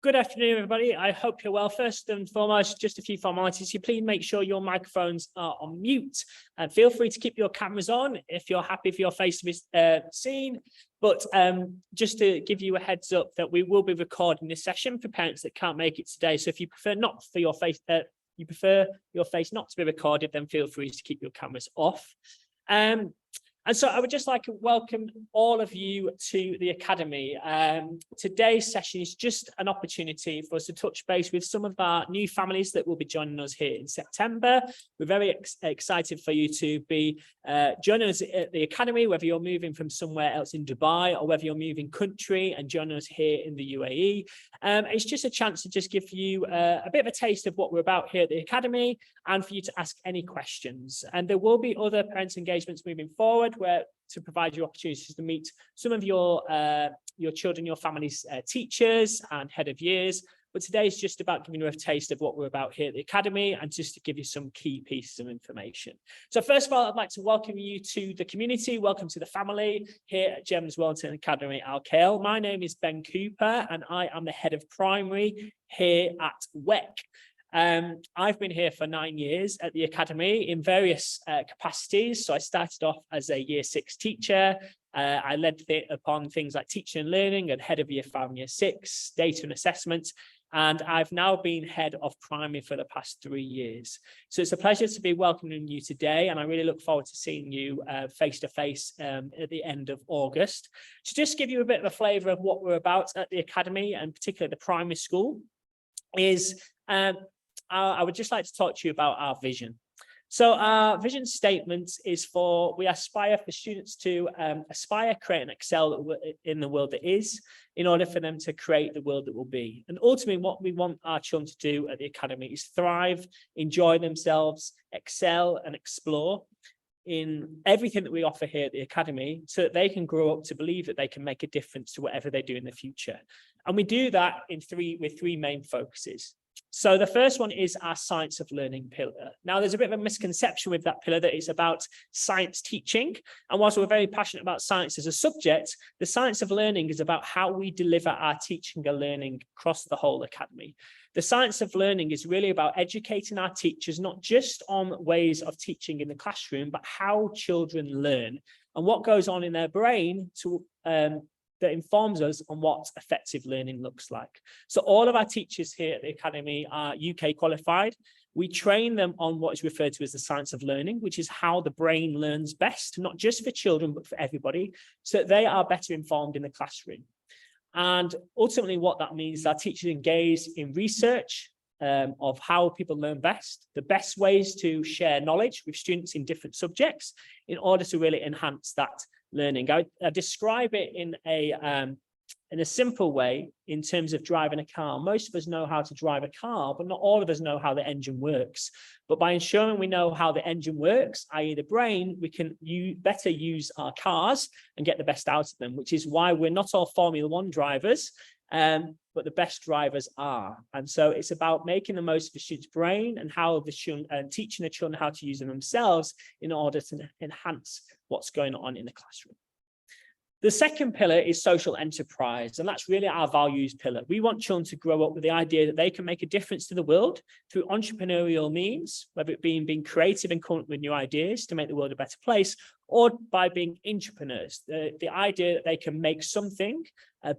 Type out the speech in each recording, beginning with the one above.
Good afternoon, everybody. I hope you're well. First and foremost, just a few formalities. You please make sure your microphones are on mute and feel free to keep your cameras on if you're happy for your face to be seen. But just to give you a heads up that we will be recording this session for parents that can't make it today. So if you prefer not for your face, not to be recorded, then feel free to keep your cameras off. And so I would just like to welcome all of you to the Academy. Today's session is just an opportunity for us to touch base with some of our new families that will be joining us here in September. We're very excited for you to be joining us at the Academy, whether you're moving from somewhere else in Dubai or whether you're moving country and joining us here in the UAE. It's just a chance to just give you a bit of a taste of what we're about here at the Academy and for you to ask any questions. And there will be other parents' engagements moving forward, where to provide you opportunities to meet some of your children, your family's teachers and head of years. But today is just about giving you a taste of what we're about here at the Academy and just to give you some key pieces of information. So first of all, I'd like to welcome you to the community. Welcome to the family here at Gems Wellington Academy, Khail. My name is Ben Cooper and I am the head of primary here at WEC. I've been here for 9 years at the Academy in various capacities. So I started off as a year 6 teacher. I led upon things like teaching and learning and head of year 5 and year 6, data and assessment. And I've now been head of primary for the past 3 years. So it's a pleasure to be welcoming you today. And I really look forward to seeing you face to face at the end of August. To just give you a bit of a flavour of what we're about at the Academy, and particularly the primary school, is I would just like to talk to you about our vision. So our vision statement is we aspire for students to aspire, create and excel in the world that is, in order for them to create the world that will be. And ultimately what we want our children to do at the Academy is thrive, enjoy themselves, excel and explore in everything that we offer here at the Academy, so that they can grow up to believe that they can make a difference to whatever they do in the future. And we do that with three main focuses. So the first one is our science of learning pillar. Now, there's a bit of a misconception with that pillar that it's about science teaching. And whilst we're very passionate about science as a subject, the science of learning is about how we deliver our teaching and learning across the whole Academy. The science of learning is really about educating our teachers, not just on ways of teaching in the classroom, but how children learn and what goes on in their brain that informs us on what effective learning looks like. So all of our teachers here at the Academy are UK qualified. We train them on what is referred to as the science of learning, which is how the brain learns best, not just for children, but for everybody, so that they are better informed in the classroom. And ultimately what that means is our teachers engage in research of how people learn best, the best ways to share knowledge with students in different subjects in order to really enhance that learning. I describe it in a simple way in terms of driving a car. Most of us know how to drive a car, but not all of us know how the engine works. But by ensuring we know how the engine works, i.e. the brain, we can better use our cars and get the best out of them, which is why we're not all Formula 1 drivers, but the best drivers are. And so it's about making the most of the student's brain and how teaching the children how to use them themselves in order to enhance what's going on in the classroom. The second pillar is social enterprise, and that's really our values pillar. We want children to grow up with the idea that they can make a difference to the world through entrepreneurial means, whether it be being creative and coming up with new ideas to make the world a better place, or by being entrepreneurs, the idea that they can make something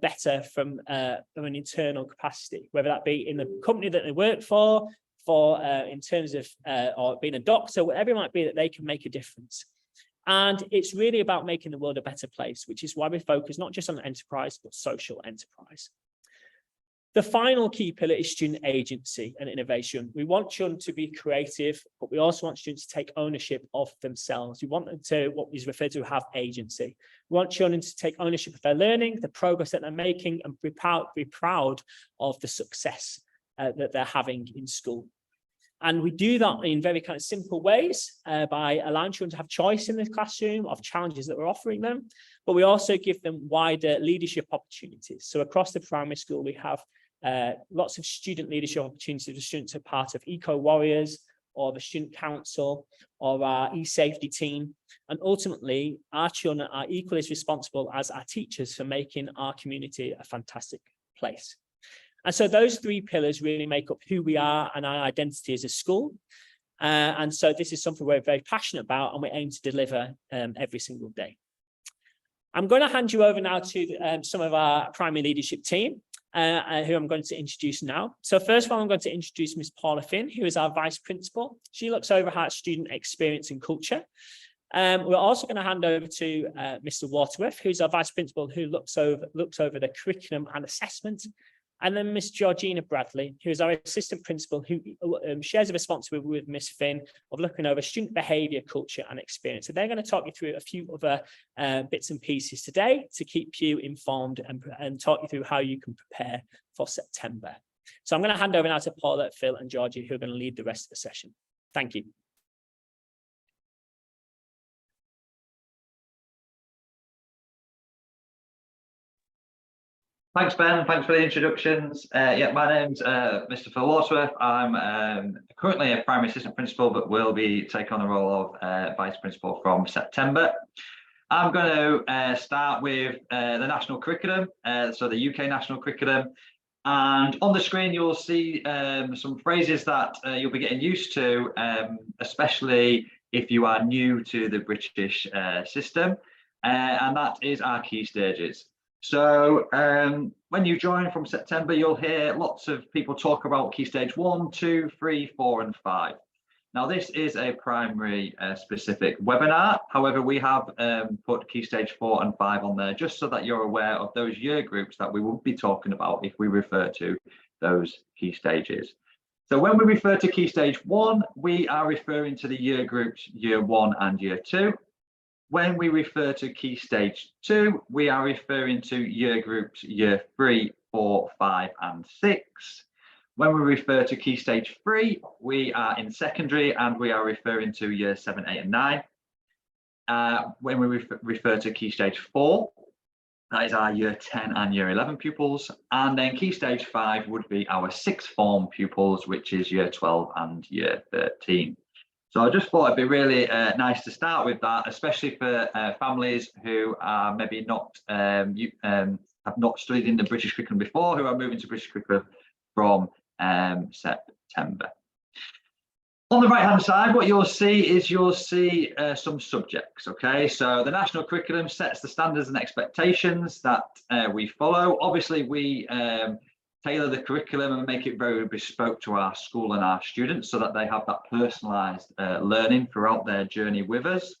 better from an internal capacity, whether that be in the company that they work for in terms of or being a doctor, whatever it might be, that they can make a difference. And it's really about making the world a better place, which is why we focus not just on enterprise, but social enterprise. The final key pillar is student agency and innovation. We want children to be creative, but we also want students to take ownership of themselves. We want them to, what is referred to, have agency. We want children to take ownership of their learning, the progress that they're making, and be proud of the success that they're having in school. And we do that in very kind of simple ways by allowing children to have choice in the classroom of challenges that we're offering them, but we also give them wider leadership opportunities. So across the primary school, we have lots of student leadership opportunities. The students are part of Eco Warriors or the Student Council or our e-safety team. And ultimately, our children are equally as responsible as our teachers for making our community a fantastic place. And so those three pillars really make up who we are and our identity as a school. And so this is something we're very passionate about and we aim to deliver every single day. I'm going to hand you over now to some of our primary leadership team, who I'm going to introduce now. So first of all, I'm going to introduce Ms. Paula Finn, who is our Vice Principal. She looks over our student experience and culture. We're also going to hand over to Mr. Waterworth, who's our Vice Principal, who looks over the curriculum and assessment. And then Miss Georgina Bradley, who is our Assistant Principal, who shares a responsibility with Miss Finn of looking over student behaviour, culture and experience. So they're going to talk you through a few other bits and pieces today to keep you informed and talk you through how you can prepare for September. So I'm going to hand over now to Paula, Phil and Georgie, who are going to lead the rest of the session. Thank you. Thanks, Ben. Thanks for the introductions. Yeah, my name's Mr. Phil Waterworth. I'm currently a primary assistant principal, but will be taking on the role of vice principal from September. I'm going to start with the national curriculum, so the UK national curriculum. And on the screen, you'll see some phrases that you'll be getting used to, especially if you are new to the British system. And that is our key stages. So when you join from September, you'll hear lots of people talk about Key Stage 1, 2, 3, 4 and 5. Now this is a primary specific webinar. However, we have put Key Stage 4 and 5 on there just so that you're aware of those year groups that we will be talking about if we refer to those key stages. So when we refer to Key Stage 1, we are referring to the year groups Year 1 and Year 2. When we refer to Key Stage 2, we are referring to year groups Year 3, 4, 5 and 6. When we refer to Key Stage 3, we are in secondary and we are referring to Year 7, 8 and 9. When we refer to Key Stage 4, that is our Year 10 and Year 11 pupils. And then Key Stage 5 would be our sixth form pupils, which is Year 12 and Year 13. So I just thought it'd be really nice to start with that, especially for families who are maybe not have not studied in the British curriculum before, who are moving to British curriculum from September. On the right hand side, what you'll see some subjects. Okay, so the national curriculum sets the standards and expectations that we follow. Obviously, we tailor the curriculum and make it very bespoke to our school and our students so that they have that personalised learning throughout their journey with us.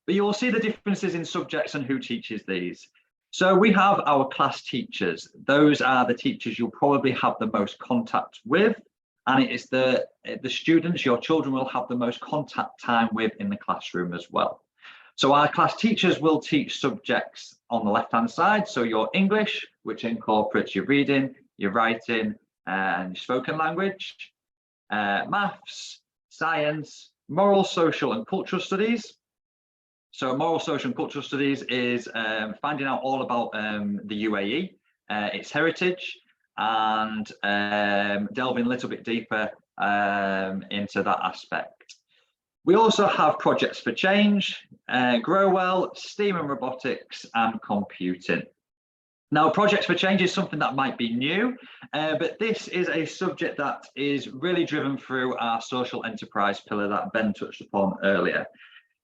But you will see the differences in subjects and who teaches these. So we have our class teachers. Those are the teachers you'll probably have the most contact with, and it is the students your children will have the most contact time with in the classroom as well. So our class teachers will teach subjects on the left-hand side. So your English, which incorporates your reading, your writing, and your spoken language, maths, science, moral, social, and cultural studies. So moral, social, and cultural studies is finding out all about the UAE, its heritage, and delving a little bit deeper into that aspect. We also have projects for change, Grow Well, STEAM and robotics, and computing. Now, projects for change is something that might be new, but this is a subject that is really driven through our social enterprise pillar that Ben touched upon earlier.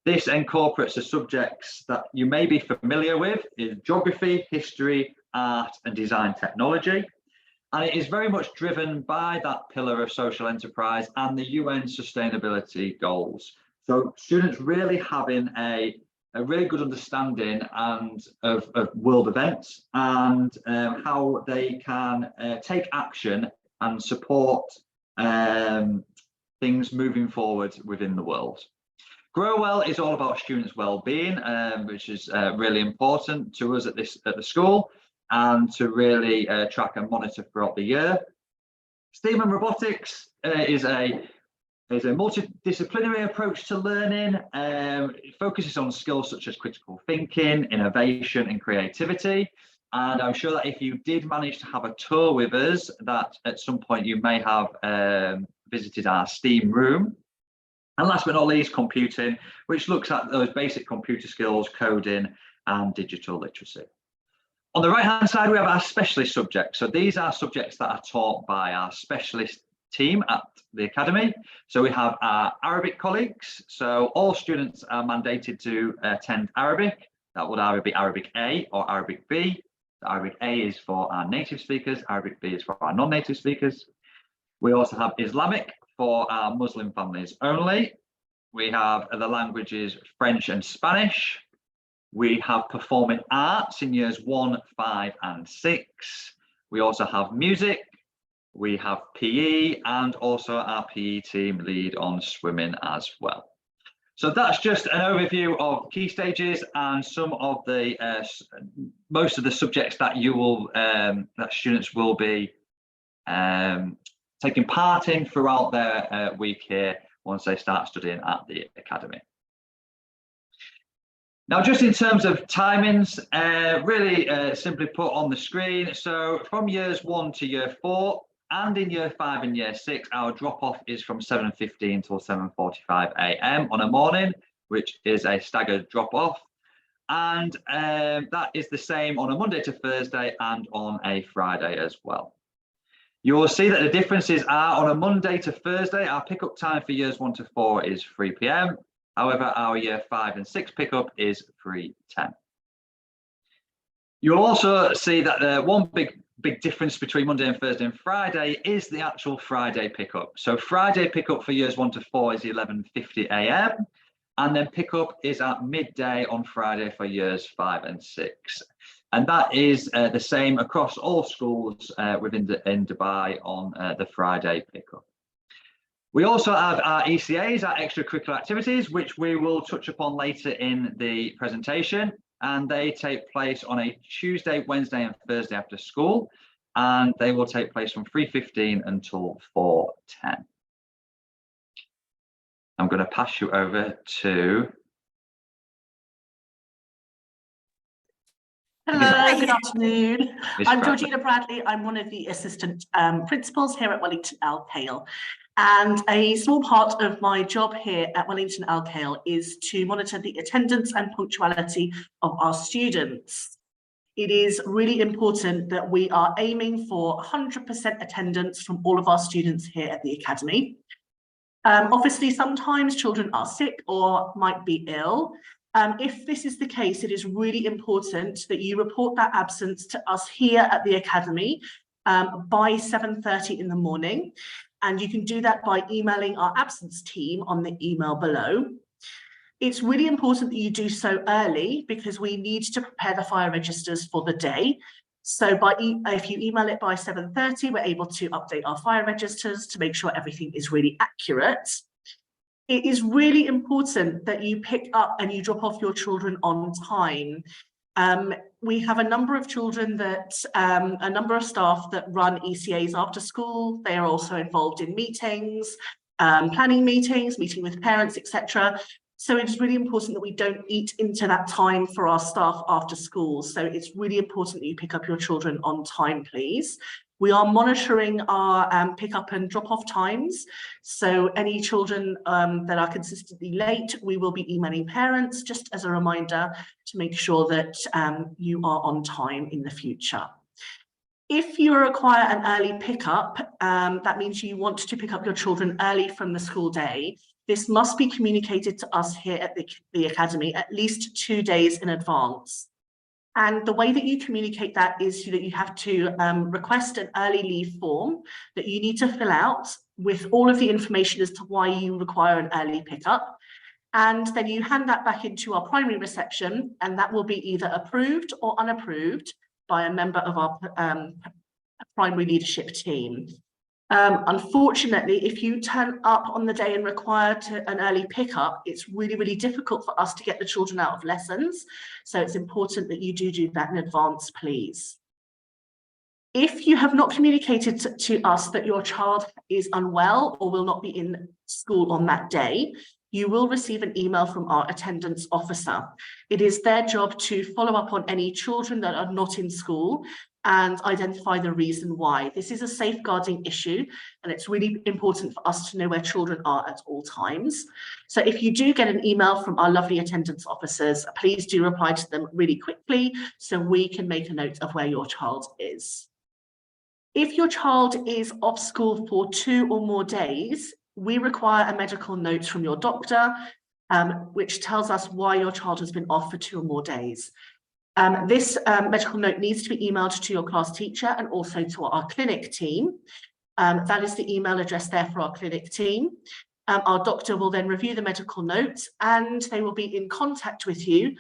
This incorporates the subjects that you may be familiar with in geography, history, art, and design technology. And it is very much driven by that pillar of social enterprise and the UN sustainability goals. So students really having a really good understanding of world events and how they can take action and support things moving forward within the world. Grow Well is all about students' well-being, which is really important to us at the school, and to really track and monitor throughout the year. STEAM and robotics is a multidisciplinary approach to learning. It focuses on skills such as critical thinking, innovation, and creativity. And I'm sure that if you did manage to have a tour with us, that at some point you may have visited our STEAM room. And last but not least, computing, which looks at those basic computer skills, coding, and digital literacy. On the right-hand side, we have our specialist subjects. So these are subjects that are taught by our specialist team at the Academy. So we have our Arabic colleagues. So all students are mandated to attend Arabic. That would either be Arabic A or Arabic B. The Arabic A is for our native speakers. Arabic B is for our non-native speakers. We also have Islamic for our Muslim families only. We have the languages French and Spanish. We have performing arts in years 1, 5 and 6. We also have music. We have PE, and also our PE team lead on swimming as well. So that's just an overview of key stages and some of the most of the subjects that you will that students will be taking part in throughout their week here once they start studying at the Academy. Now, just in terms of timings, really simply put on the screen. So from years 1 to year 4, and in year 5 and year 6, our drop-off is from 7:15 till 7:45 a.m. on a morning, which is a staggered drop-off. And that is the same on a Monday to Thursday and on a Friday as well. You will see that the differences are on a Monday to Thursday, our pickup time for years 1 to 4 is 3 p.m. However, our year 5 and 6 pickup is 3:10. You'll also see that the one big difference between Monday and Thursday and Friday is the actual Friday pickup. So Friday pickup for years 1 to 4 is 11:50 a.m. and then pickup is at midday on Friday for years 5 and 6. And that is the same across all schools in Dubai on the Friday pickup. We also have our ECAs, our extracurricular activities, which we will touch upon later in the presentation. And they take place on a Tuesday, Wednesday and Thursday after school. And they will take place from 3:15 until 4:10. I'm going to pass you over to... Hello, good afternoon. I'm Georgina Bradley. I'm one of the assistant principals here at Wellington Khail. And a small part of my job here at Wellington Khail is to monitor the attendance and punctuality of our students. It is really important that we are aiming for 100% attendance from all of our students here at the Academy. Obviously, sometimes children are sick or might be ill. If this is the case, it is really important that you report that absence to us here at the Academy by 7:30 in the morning. And you can do that by emailing our absence team on the email below. It's really important that you do so early because we need to prepare the fire registers for the day. So if you email it by 7:30, we're able to update our fire registers to make sure everything is really accurate. It is really important that you pick up and you drop off your children on time. We have a number of children that, a number of staff that run ECAs after school. They are also involved in meetings, planning meetings, meeting with parents, etc. So it's really important that we don't eat into that time for our staff after school. So it's really important that you pick up your children on time, please. We are monitoring our pick-up and drop-off times. So any children that are consistently late, we will be emailing parents just as a reminder to make sure that you are on time in the future. If you require an early pickup, that means you want to pick up your children early from the school day. This must be communicated to us here at the Academy at least 2 days in advance. And the way that you communicate that is that you have to request an early leave form that you need to fill out with all of the information as to why you require an early pickup. And then you hand that back into our primary reception, and that will be either approved or unapproved by a member of our primary leadership team. Unfortunately, if you turn up on the day and require an early pickup, it's really, really difficult for us to get the children out of lessons. So it's important that you do that in advance, please. If you have not communicated to us that your child is unwell or will not be in school on that day, you will receive an email from our attendance officer. It is their job to follow up on any children that are not in school and identify the reason why. This is a safeguarding issue, and it's really important for us to know where children are at all times. So if you do get an email from our lovely attendance officers, please do reply to them really quickly so we can make a note of where your child is. If your child is off school for 2 or more days, we require a medical note from your doctor, which tells us why your child has been off for 2 or more days. This medical note needs to be emailed to your class teacher and also to our clinic team. That is the email address there for our clinic team. Our doctor will then review the medical note and they will be in contact with you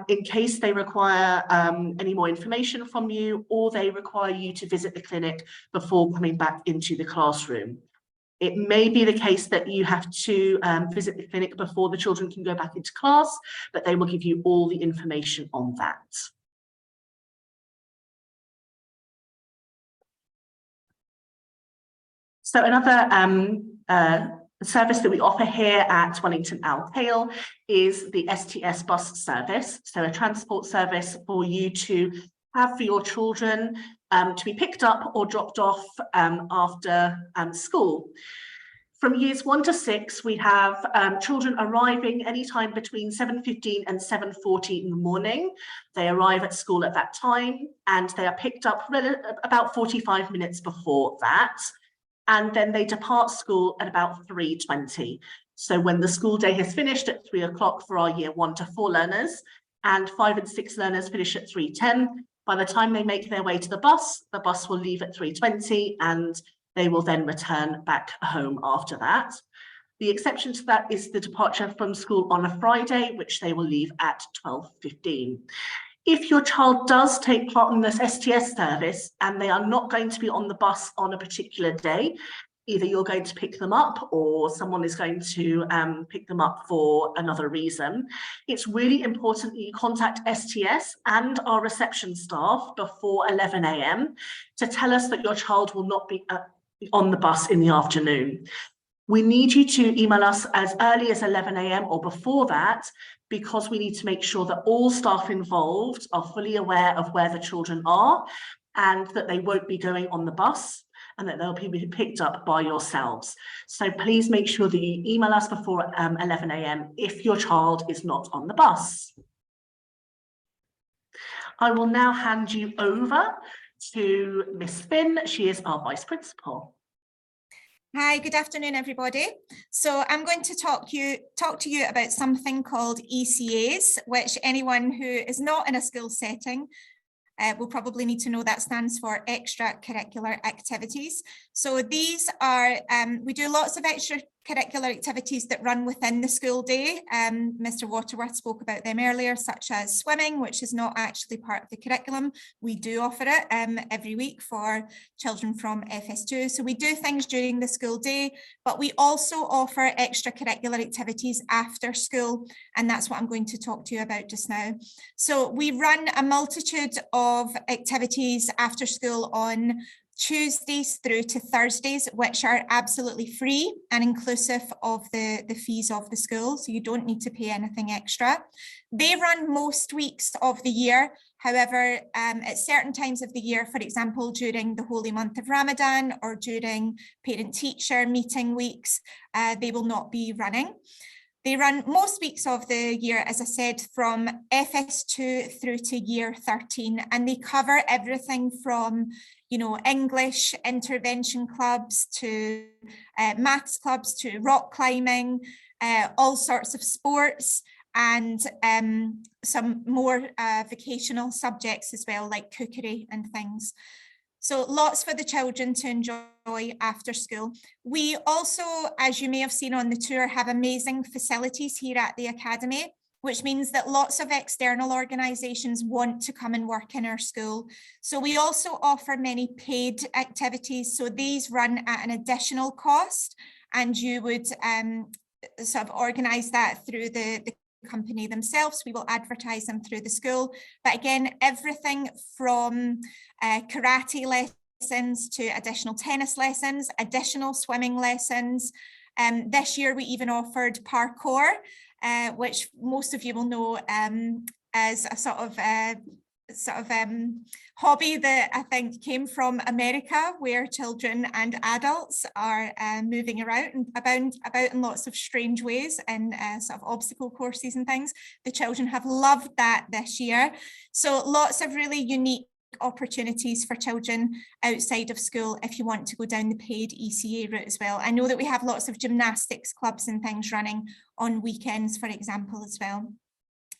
in case they require any more information from you, or they require you to visit the clinic before coming back into the classroom. It may be the case that you have to visit the clinic before the children can go back into class, but they will give you all the information on that. So another service that we offer here at Wellington Khail is the STS bus service. So a transport service for you to have for your children to be picked up or dropped off after school. From years 1 to 6, we have children arriving anytime between 7:15 and 7:40 in the morning. They arrive at school at that time and they are picked up about 45 minutes before that. And then they depart school at about 3:20. So when the school day has finished at 3 o'clock for our year 1 to 4 learners, and 5 and 6 learners finish at 3:10, by the time they make their way to the bus will leave at 3:20 and they will then return back home after that. The exception to that is the departure from school on a Friday, which they will leave at 12:15. If your child does take part in this STS service and they are not going to be on the bus on a particular day, either you're going to pick them up or someone is going to pick them up for another reason, it's really important that you contact STS and our reception staff before 11 a.m. to tell us that your child will not be on the bus in the afternoon. We need you to email us as early as 11 a.m. or before that, because we need to make sure that all staff involved are fully aware of where the children are and that they won't be going on the bus and that they'll be picked up by yourselves. So please make sure that you email us before 11 a.m. if your child is not on the bus. I will now hand you over to Miss Finn. She is our Vice Principal. Hi, good afternoon, everybody. So I'm going to talk to you about something called ECAs, which anyone who is not in a school setting will probably need to know. That stands for extracurricular activities. So these are, we do lots of extracurricular activities that run within the school day. Mr. Waterworth spoke about them earlier, such as swimming, which is not actually part of the curriculum. We do offer it every week for children from FS2. So we do things during the school day, but we also offer extracurricular activities after school. And that's what I'm going to talk to you about just now. So we run a multitude of activities after school on Tuesdays through to Thursdays, which are absolutely free and inclusive of the fees of the school, so you don't need to pay anything extra. They run most weeks of the year. However, at certain times of the year, for example, during the holy month of Ramadan or during parent-teacher meeting weeks, they will not be running. They run most weeks of the year, as I said, from FS2 through to year 13, and they cover everything from, you know, English intervention clubs to maths clubs to rock climbing, all sorts of sports, and some more vocational subjects as well, like cookery and things. So lots for the children to enjoy after school. We also, as you may have seen on the tour, have amazing facilities here at the Academy, which means that lots of external organisations want to come and work in our school. So we also offer many paid activities. So these run at an additional cost, and you would sort of organise that through the company themselves. We will advertise them through the school. But again, everything from karate lessons to additional tennis lessons, additional swimming lessons. This year we even offered parkour, which most of you will know as a sort of sort of hobby that I think came from America, where children and adults are moving around and about in lots of strange ways and sort of obstacle courses and things. The children have loved that this year. So lots of really unique opportunities for children outside of school if you want to go down the paid ECA route as well. I know that we have lots of gymnastics clubs and things running on weekends, for example, as well.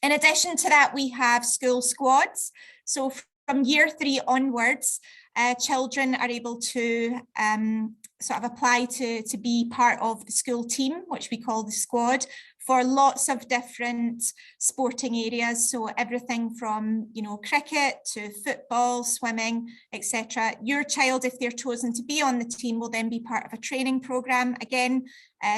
In addition to that, we have school squads. So from year 3 onwards, children are able to sort of apply to be part of the school team, which we call the squad, for lots of different sporting areas. So everything from, you know, cricket to football, swimming, etc. Your child, if they're chosen to be on the team, will then be part of a training program. Again,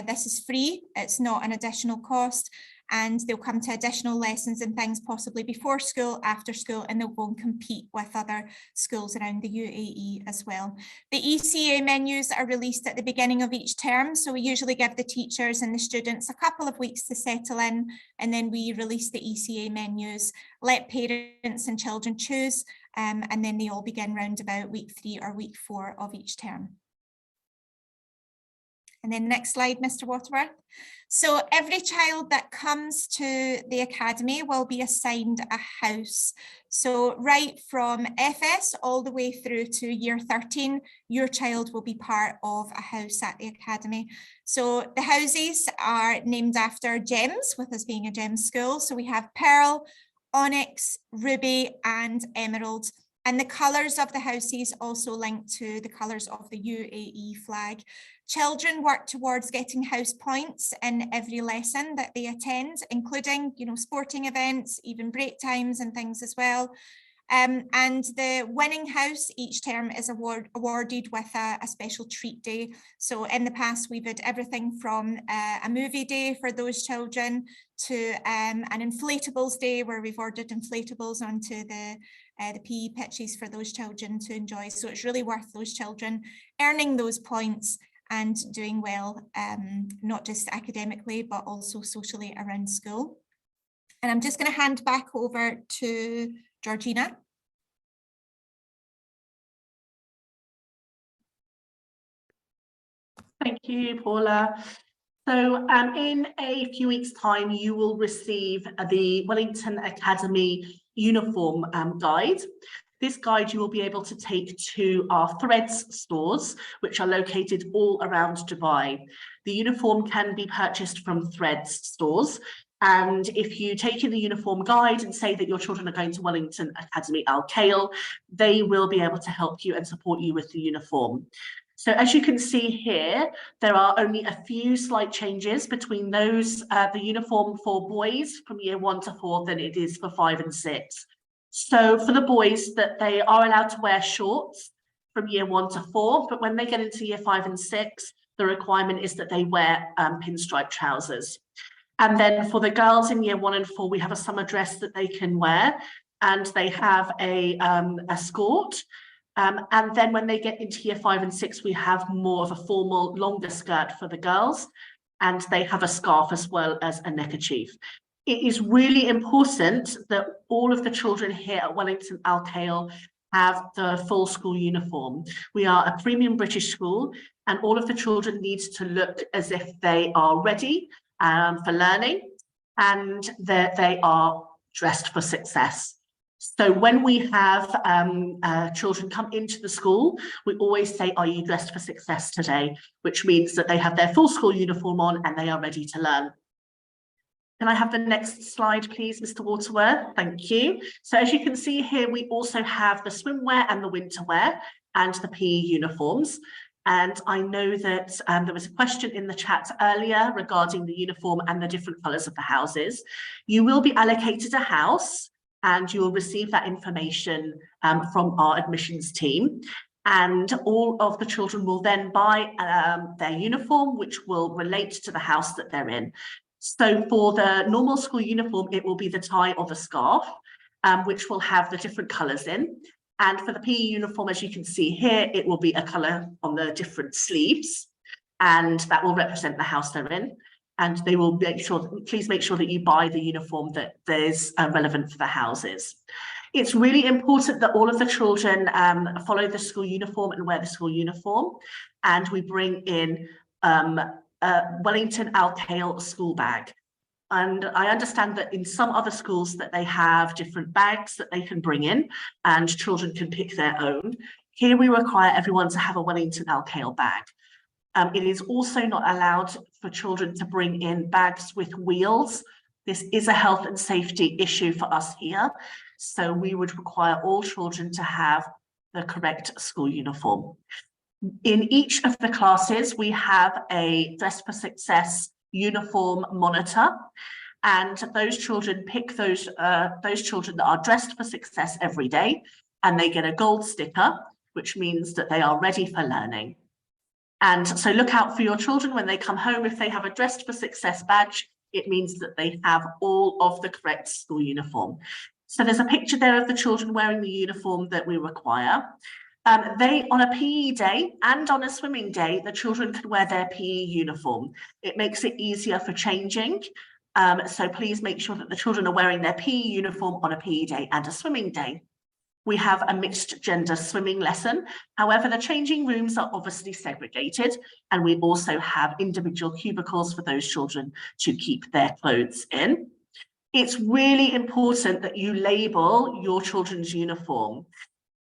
this is free. It's not an additional cost. And they'll come to additional lessons and things possibly before school, after school, and they'll go and compete with other schools around the UAE as well. The ECA menus are released at the beginning of each term, so we usually give the teachers and the students a couple of weeks to settle in, and then we release the ECA menus, let parents and children choose, and then they all begin round about week 3 or week 4 of each term. And then next slide, Mr. Waterworth. So every child that comes to the academy will be assigned a house. So right from FS all the way through to year 13, your child will be part of a house at the academy. So the houses are named after gems, with us being a gems school. So we have pearl, onyx, ruby and emerald. And the colours of the houses also link to the colours of the UAE flag. Children work towards getting house points in every lesson that they attend, including, you know, sporting events, even break times and things as well. And the winning house each term is awarded with a special treat day. So in the past, we've had everything from a movie day for those children to an inflatables day, where we've ordered inflatables onto the PE pitches for those children to enjoy. So it's really worth those children earning those points and doing well, not just academically, but also socially around school. And I'm just going to hand back over to Georgina. Thank you, Paula. So in a few weeks' time, you will receive the Wellington Academy uniform guide. This guide you will be able to take to our Threads stores, which are located all around Dubai. The uniform can be purchased from Threads stores. And if you take in the uniform guide and say that your children are going to Wellington Academy Al Khail, they will be able to help you and support you with the uniform. So as you can see here, there are only a few slight changes between those, the uniform for boys from year 1 to 4 than it is for 5 and 6. So for the boys, that they are allowed to wear shorts from year 1 to 4, but when they get into year 5 and 6, the requirement is that they wear pinstripe trousers. And then for the girls in year 1 and 4, we have a summer dress that they can wear, and they have a skirt. And then when they get into year 5 and 6, we have more of a formal longer skirt for the girls, and they have a scarf as well as a neckerchief. It is really important that all of the children here at Wellington Al Khail have the full school uniform. We are a premium British school, and all of the children need to look as if they are ready for learning and that they are dressed for success. So when we have children come into the school, we always say, are you dressed for success today? Which means that they have their full school uniform on and they are ready to learn. Can I have the next slide, please, Mr. Waterworth? Thank you. So as you can see here, we also have the swimwear and the winter wear and the PE uniforms. And I know that there was a question in the chat earlier regarding the uniform and the different colours of the houses. You will be allocated a house, and you will receive that information from our admissions team. And all of the children will then buy their uniform, which will relate to the house that they're in. So for the normal school uniform, it will be the tie or the scarf, which will have the different colours in. And for the PE uniform, as you can see here, it will be a colour on the different sleeves, and that will represent the house they're in. And they will make sure, please make sure that you buy the uniform that is relevant for the houses. It's really important that all of the children follow the school uniform and wear the school uniform. And we bring in Wellington Khail school bag. And I understand that in some other schools that they have different bags that they can bring in and children can pick their own. Here we require everyone to have a Wellington Khail bag. It is also not allowed for children to bring in bags with wheels. This is a health and safety issue for us here. So we would require all children to have the correct school uniform. In each of the classes, we have a Dress for Success uniform monitor, and those children pick those children that are dressed for success every day, and they get a gold sticker, which means that they are ready for learning. And so look out for your children when they come home. If they have a Dressed for Success badge, it means that they have all of the correct school uniform. So there's a picture there of the children wearing the uniform that we require. They, on a PE day and on a swimming day, the children can wear their PE uniform. It makes it easier for changing. So please make sure that the children are wearing their PE uniform on a PE day and a swimming day. We have a mixed gender swimming lesson. However, the changing rooms are obviously segregated, and we also have individual cubicles for those children to keep their clothes in. It's really important that you label your children's uniform.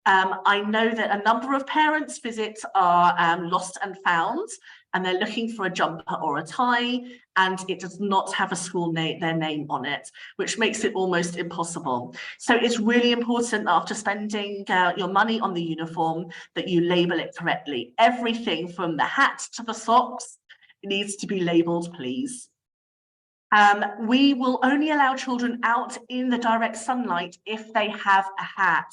I know that a number of parents visit our lost and found, and they're looking for a jumper or a tie, and it does not have a school name, their name on it, which makes it almost impossible. So it's really important that after spending your money on the uniform, that you label it correctly. Everything from the hat to the socks needs to be labeled, please. We will only allow children out in the direct sunlight if they have a hat.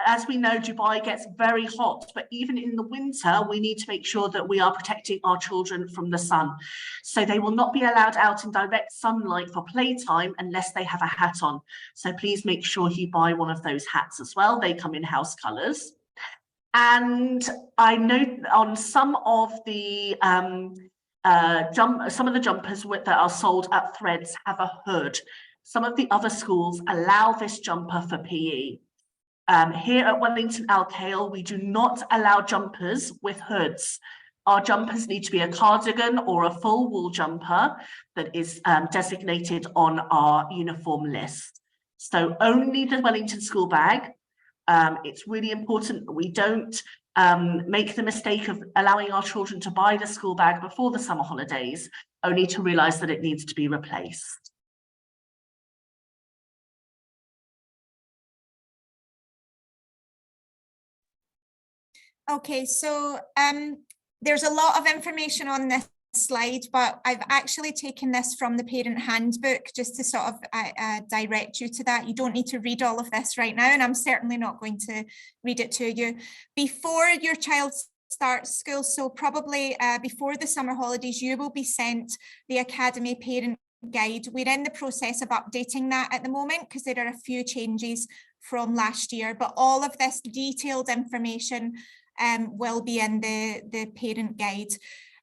As we know, Dubai gets very hot, but even in the winter, we need to make sure that we are protecting our children from the sun. So they will not be allowed out in direct sunlight for playtime unless they have a hat on. So please make sure you buy one of those hats as well. They come in house colours. And I know on some of the jumpers that are sold at Threads have a hood. Some of the other schools allow this jumper for PE. Here at Wellington Khail, we do not allow jumpers with hoods. Our jumpers need to be a cardigan or a full wool jumper that is designated on our uniform list. So only the Wellington school bag. It's really important that we don't make the mistake of allowing our children to buy the school bag before the summer holidays, only to realise that it needs to be replaced. Okay, so there's a lot of information on this slide, but I've actually taken this from the parent handbook just to sort of direct you to that. You don't need to read all of this right now, and I'm certainly not going to read it to you. Before your child starts school, so probably before the summer holidays, you will be sent the Academy Parent Guide. We're in the process of updating that at the moment because there are a few changes from last year, but all of this detailed information will be in the parent guide.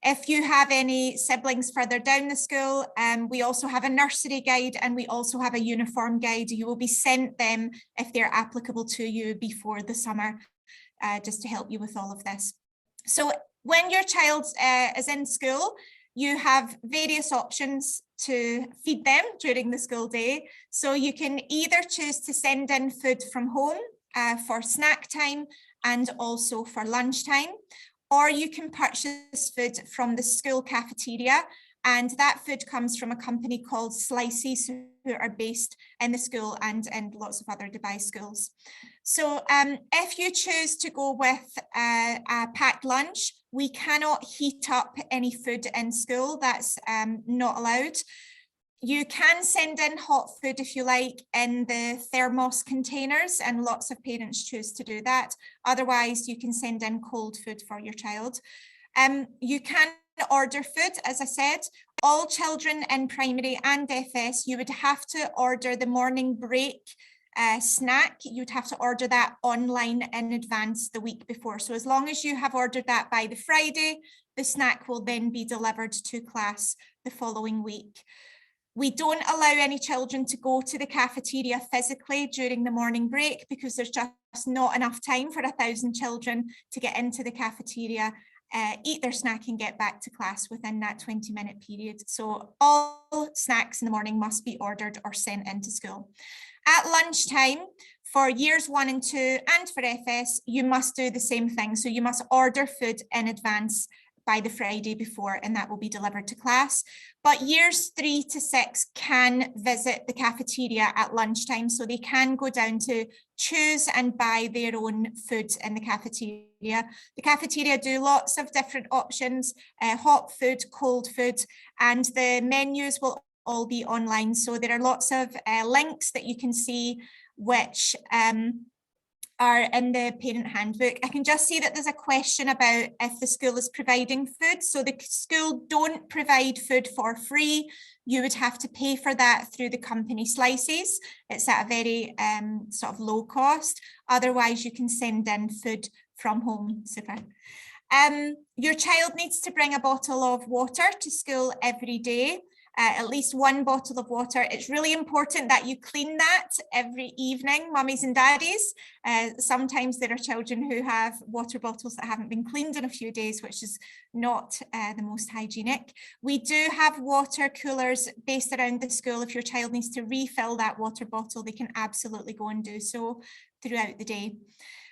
If you have any siblings further down the school, we also have a nursery guide and we also have a uniform guide. You will be sent them if they're applicable to you before the summer, just to help you with all of this. So when your child is in school, you have various options to feed them during the school day. So you can either choose to send in food from home for snack time and also for lunchtime, or you can purchase food from the school cafeteria, and that food comes from a company called Slices, who are based in the school and in lots of other Dubai schools. So if you choose to go with a packed lunch, we cannot heat up any food in school. That's not allowed. You can send in hot food if you like in the thermos containers, and lots of parents choose to do that. Otherwise, you can send in cold food for your child. You can order food, as I said. All children in primary and FS, you would have to order the morning break snack. You'd have to order that online in advance the week before. So as long as you have ordered that by the Friday, the snack will then be delivered to class the following week. We don't allow any children to go to the cafeteria physically during the morning break because there's just not enough time for 1,000 children to get into the cafeteria, eat their snack and get back to class within that 20-minute period. So all snacks in the morning must be ordered or sent into school. At lunchtime, for years 1 and 2 and for FS, you must do the same thing. So you must order food in advance by the Friday before, and that will be delivered to class. But years 3 to 6 can visit the cafeteria at lunchtime, so they can go down to choose and buy their own food in the cafeteria. The cafeteria do lots of different options, hot food, cold food, and the menus will all be online. So there are lots of links that you can see which are in the parent handbook. I can just see that there's a question about if the school is providing food. So the school don't provide food for free. You would have to pay for that through the company slices. It's at a very sort of low cost. Otherwise, you can send in food from home. Super. Your child needs to bring a bottle of water to school every day. At least 1 bottle of water. It's really important that you clean that every evening, mummies and daddies. Sometimes there are children who have water bottles that haven't been cleaned in a few days, which is not the most hygienic. We do have water coolers based around the school. If your child needs to refill that water bottle, they can absolutely go and do so throughout the day.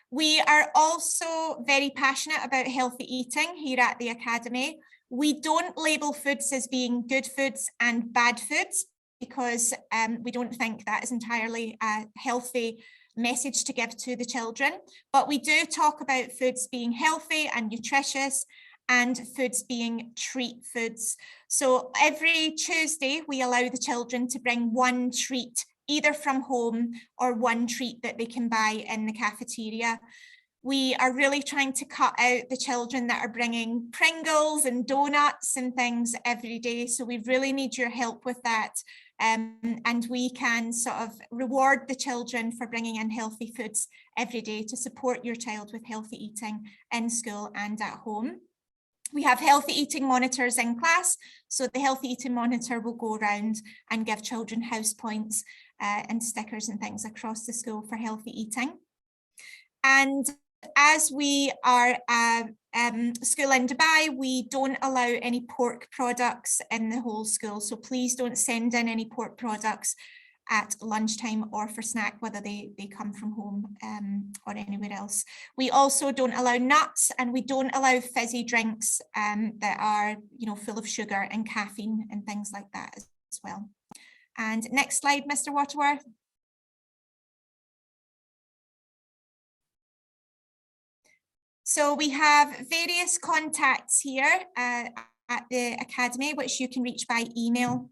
We are also very passionate about healthy eating here at the Academy. We don't label foods as being good foods and bad foods because we don't think that is entirely a healthy message to give to the children. But we do talk about foods being healthy and nutritious and foods being treat foods. So every Tuesday, we allow the children to bring 1 treat, either from home or 1 treat that they can buy in the cafeteria. We are really trying to cut out the children that are bringing Pringles and donuts and things every day. So we really need your help with that. And we can sort of reward the children for bringing in healthy foods every day to support your child with healthy eating in school and at home. We have healthy eating monitors in class. So the healthy eating monitor will go around and give children house points and stickers and things across the school for healthy eating. And as we are a school in Dubai, we don't allow any pork products in the whole school. So please don't send in any pork products at lunchtime or for snack, whether they come from home or anywhere else. We also don't allow nuts, and we don't allow fizzy drinks that are, full of sugar and caffeine and things like that as well. And next slide, Mr. Waterworth. So we have various contacts here at the Academy, which you can reach by email.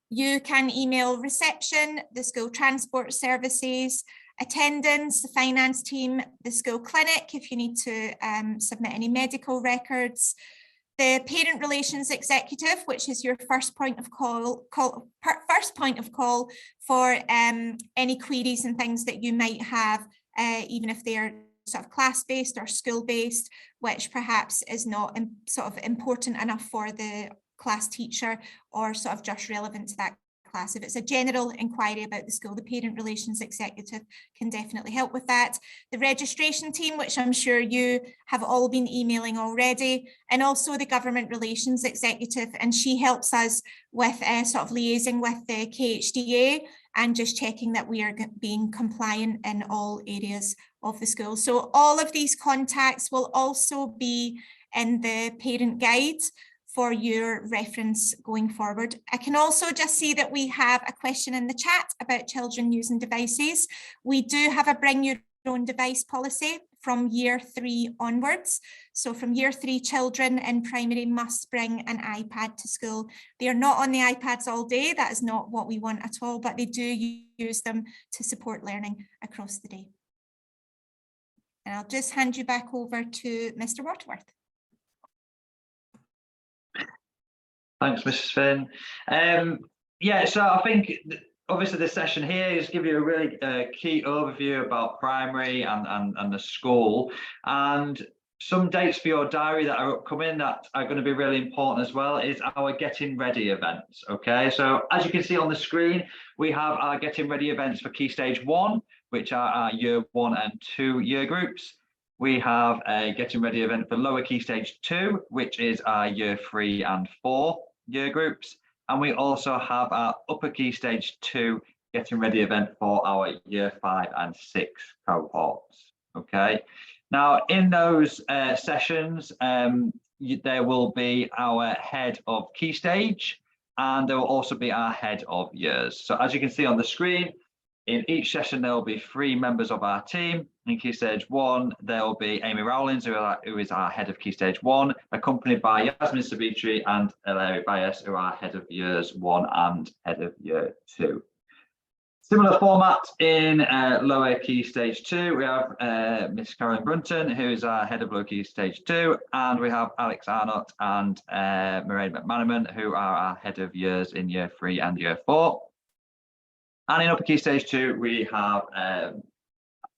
You can email reception, the school transport services, attendance, the finance team, the school clinic, if you need to submit any medical records, the parent relations executive, which is your first point of call for any queries and things that you might have, even if they are sort of class-based or school-based, which perhaps is not sort of important enough for the class teacher or sort of just relevant to that class. If it's a general inquiry about the school, the parent relations executive can definitely help with that. The registration team, which I'm sure you have all been emailing already, and also the government relations executive, and she helps us with sort of liaising with the KHDA and just checking that we are being compliant in all areas of the school. So all of these contacts will also be in the parent guide for your reference going forward. I can also just see that we have a question in the chat about children using devices. We do have a bring your own device policy from year 3 onwards. So from year 3, children in primary must bring an iPad to school. They are not on the iPads all day. That is not what we want at all, but they do use them to support learning across the day. And I'll just hand you back over to Mr. Waterworth. Thanks, Mrs. Finn. Yeah, so I think obviously this session here is give you a really key overview about primary and the school. And some dates for your diary that are upcoming that are going to be really important as well is our Getting Ready events. Okay, so as you can see on the screen, we have our Getting Ready events for Key Stage 1, which are our Year 1 and 2 year groups. We have a Getting Ready event for Lower Key Stage 2, which is our Year 3 and 4 year groups. And we also have our Upper Key Stage 2 Getting Ready event for our Year 5 and 6 cohorts. Okay. Now, in those sessions, there will be our head of Key Stage, and there will also be our head of years. So as you can see on the screen, in each session, there will be 3 members of our team. In Key Stage 1, there will be Amy Rowlands, who is our head of Key Stage 1, accompanied by Yasmin Savitri and Larry Bias, who are head of Years 1 and head of Year 2. Similar format in Lower Key Stage 2. We have Miss Karen Brunton, who is our head of Lower Key Stage 2, and we have Alex Arnott and Mairead McManaman, who are our head of years in Year 3 and Year 4. And in Upper Key Stage 2, we have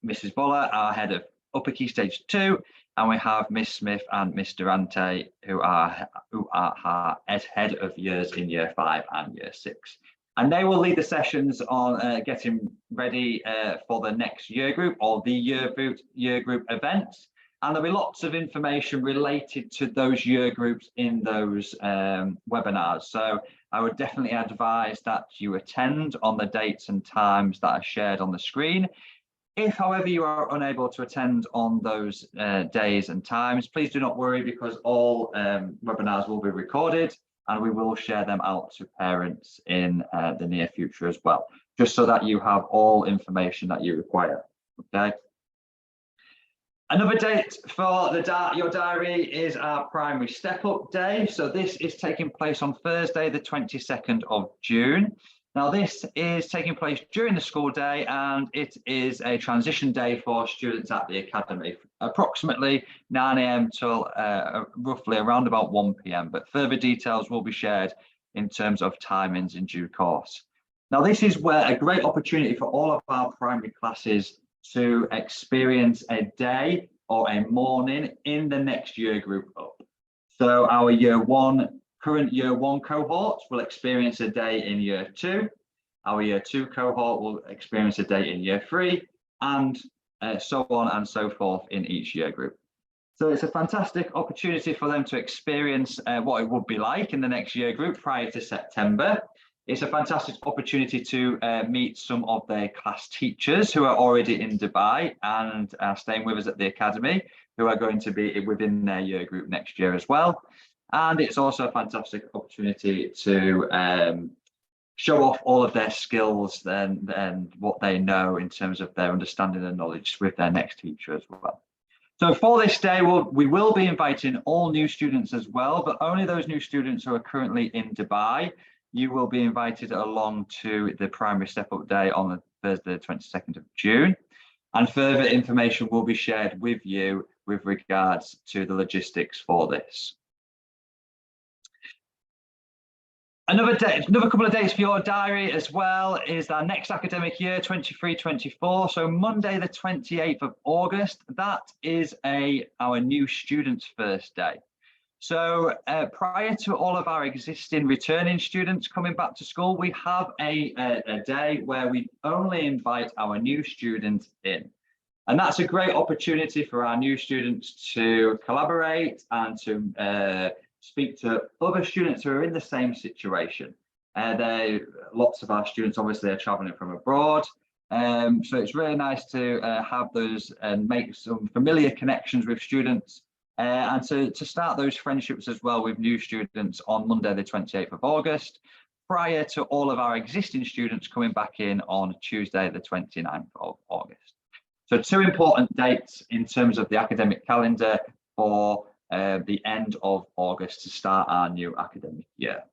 Mrs. Buller, our head of Upper Key Stage 2, and we have Miss Smith and Miss Durante, who are our head of years in Year 5 and Year 6. And they will lead the sessions on getting ready for the next year group or the year group events. And there'll be lots of information related to those year groups in those webinars. So I would definitely advise that you attend on the dates and times that are shared on the screen. If, however, you are unable to attend on those days and times, please do not worry, because all webinars will be recorded, and we will share them out to parents in the near future as well, just so that you have all information that you require. Okay. Another date for your diary is our Primary Step Up Day. So this is taking place on Thursday, the 22nd of June. Now, this is taking place during the school day, and it is a transition day for students at the Academy, approximately 9 AM till roughly around about 1 PM, but further details will be shared in terms of timings in due course. Now, this is where a great opportunity for all of our primary classes to experience a day or a morning in the next year group up. So our current Year 1 cohorts will experience a day in Year 2. Our Year 2 cohort will experience a day in Year 3, and so on and so forth in each year group. So it's a fantastic opportunity for them to experience what it would be like in the next year group prior to September. It's a fantastic opportunity to meet some of their class teachers who are already in Dubai and are staying with us at the Academy, who are going to be within their year group next year as well. And it's also a fantastic opportunity to show off all of their skills and what they know in terms of their understanding and knowledge with their next teacher as well. So for this day, we will be inviting all new students as well, but only those new students who are currently in Dubai. You will be invited along to the Primary Step Up Day on the Thursday, the 22nd of June. And further information will be shared with you with regards to the logistics for this. Another couple of dates for your diary as well is our next academic year, 23-24. So Monday, the 28th of August, that is our new students' first day. So prior to all of our existing returning students coming back to school, we have a day where we only invite our new students in. And that's a great opportunity for our new students to collaborate and to speak to other students who are in the same situation. Lots of our students obviously are traveling from abroad. So it's really nice to have those and make some familiar connections with students and to start those friendships as well with new students on Monday, the 28th of August, prior to all of our existing students coming back in on Tuesday, the 29th of August. So 2 important dates in terms of the academic calendar for the end of August to start our new academic year.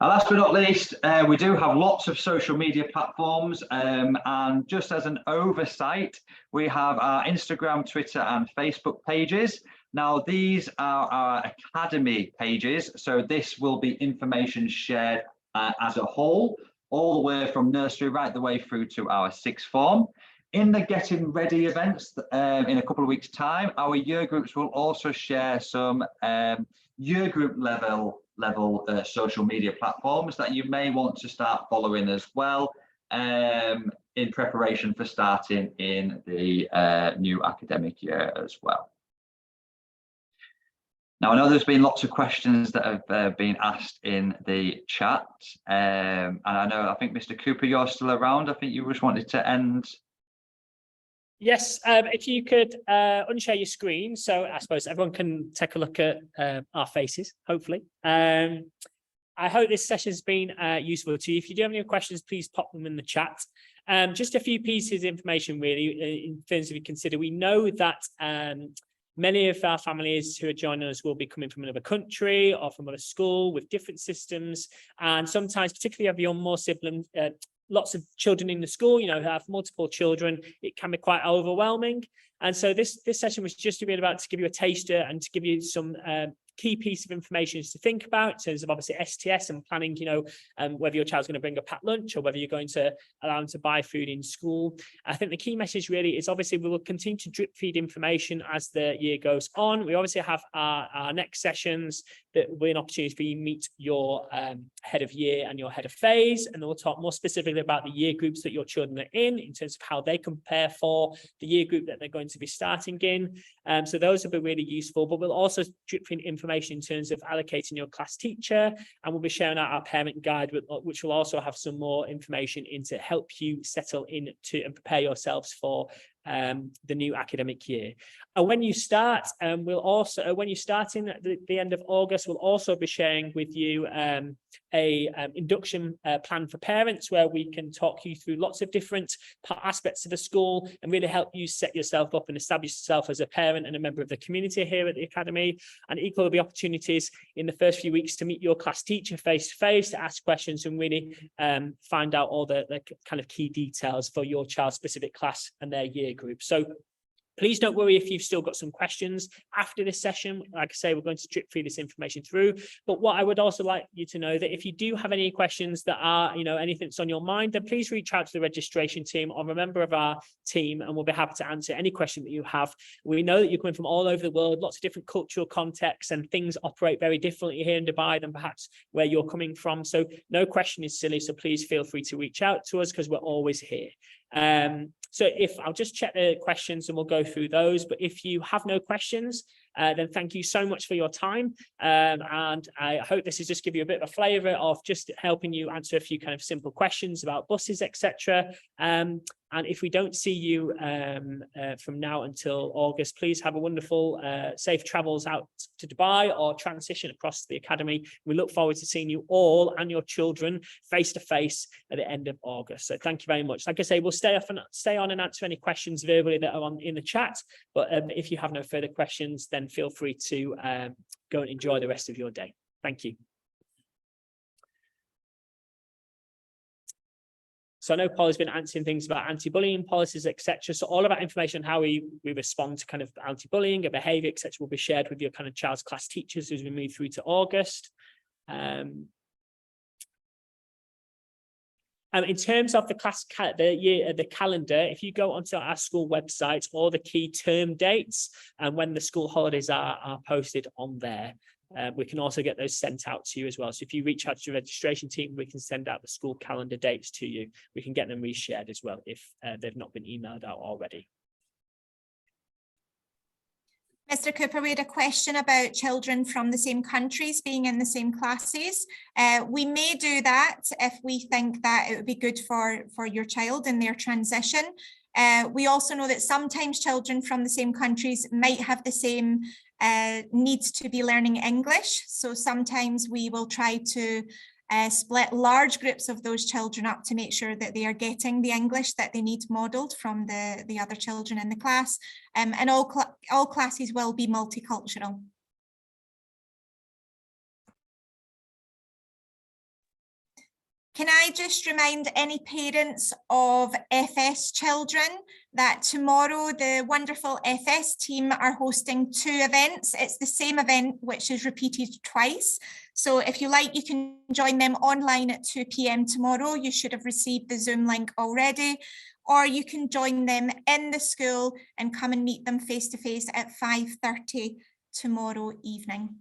And last but not least, we do have lots of social media platforms, and just as an oversight, we have our Instagram, Twitter and Facebook pages. Now, these are our Academy pages, so this will be information shared as a whole, all the way from nursery right the way through to our 6th form. In the Getting Ready events in a couple of weeks' time, our year groups will also share some year group level social media platforms that you may want to start following as well, in preparation for starting in the new academic year as well. Now, I know there's been lots of questions that have been asked in the chat, and I think Mr. Cooper, you're still around. I think you just wanted to end. Yes, if you could unshare your screen, so I suppose everyone can take a look at our faces, hopefully. I hope this session has been useful to you. If you do have any questions, please pop them in the chat. Just a few pieces of information, really, in terms of you consider. We know that many of our families who are joining us will be coming from another country or from another school with different systems. And sometimes, particularly if you're more siblings, lots of children in the school, you know, who have multiple children, it can be quite overwhelming. And so this session was just really about to give you a taster and to give you some key piece of information to think about in terms of obviously STS and planning, you know, whether your child's going to bring a packed lunch or whether you're going to allow them to buy food in school. I think the key message really is obviously we will continue to drip feed information as the year goes on. We obviously have our next sessions that will be an opportunity for you to meet your head of year and your head of phase, and we'll talk more specifically about the year groups that your children are in terms of how they compare for the year group that they're going to be starting in. So those will be really useful, but we'll also drip feed information in terms of allocating your class teacher, and we'll be sharing out our parent guide, which will also have some more information in to help you settle into and prepare yourselves for the new academic year. And when you start, when you start in at the end of August, we'll also be sharing with you a induction plan for parents, where we can talk you through lots of different aspects of the school and really help you set yourself up and establish yourself as a parent and a member of the community here at the academy. And equally, there'll be opportunities in the first few weeks to meet your class teacher face to face, to ask questions and really find out all the kind of key details for your child's specific class and their year group. So please don't worry if you've still got some questions after this session. Like I say, we're going to drip feed this information through. But what I would also like you to know that if you do have any questions that are, you know, anything that's on your mind, then please reach out to the registration team or a member of our team, and we'll be happy to answer any question that you have. We know that you're coming from all over the world, lots of different cultural contexts, and things operate very differently here in Dubai than perhaps where you're coming from. So no question is silly. So please feel free to reach out to us because we're always here. So if I'll just check the questions and we'll go through those. But if you have no questions, then thank you so much for your time. And I hope this has just give you a bit of a flavour of just helping you answer a few kind of simple questions about buses, etc. And if we don't see you from now until August, please have a wonderful, safe travels out to Dubai or transition across the academy. We look forward to seeing you all and your children face to face at the end of August. So thank you very much. Like I say, we'll stay on and answer any questions verbally that are in the chat. But if you have no further questions, then feel free to go and enjoy the rest of your day. Thank you. So I know Paul has been answering things about anti-bullying policies, etc. So all of that information, how we respond to kind of anti-bullying and behaviour, etc., will be shared with your kind of child's class teachers as we move through to August. In terms of the class, the calendar, if you go onto our school website, all the key term dates and when the school holidays are posted on there. We can also get those sent out to you as well. So if you reach out to your registration team, we can send out the school calendar dates to you. We can get them reshared as well if they've not been emailed out already. Mr. Cooper, we had a question about children from the same countries being in the same classes. We may do that if we think that it would be good for your child in their transition. We also know that sometimes children from the same countries might have the same needs to be learning English. So sometimes we will try to split large groups of those children up to make sure that they are getting the English that they need modelled from the other children in the class. And all classes will be multicultural. Can I just remind any parents of FS children that tomorrow the wonderful FS team are hosting 2 events. It's the same event which is repeated twice. So if you like, you can join them online at 2 p.m. tomorrow. You should have received the Zoom link already. or you can join them in the school and come and meet them face to face at 5:30 tomorrow evening.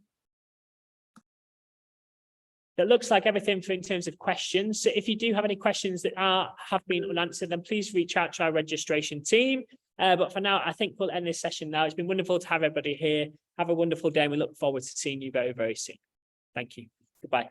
That looks like everything in terms of questions. So if you do have any questions that have been unanswered, then please reach out to our registration team. But for now, I think we'll end this session now. It's been wonderful to have everybody here. Have a wonderful day, and we look forward to seeing you very, very soon. Thank you. Goodbye.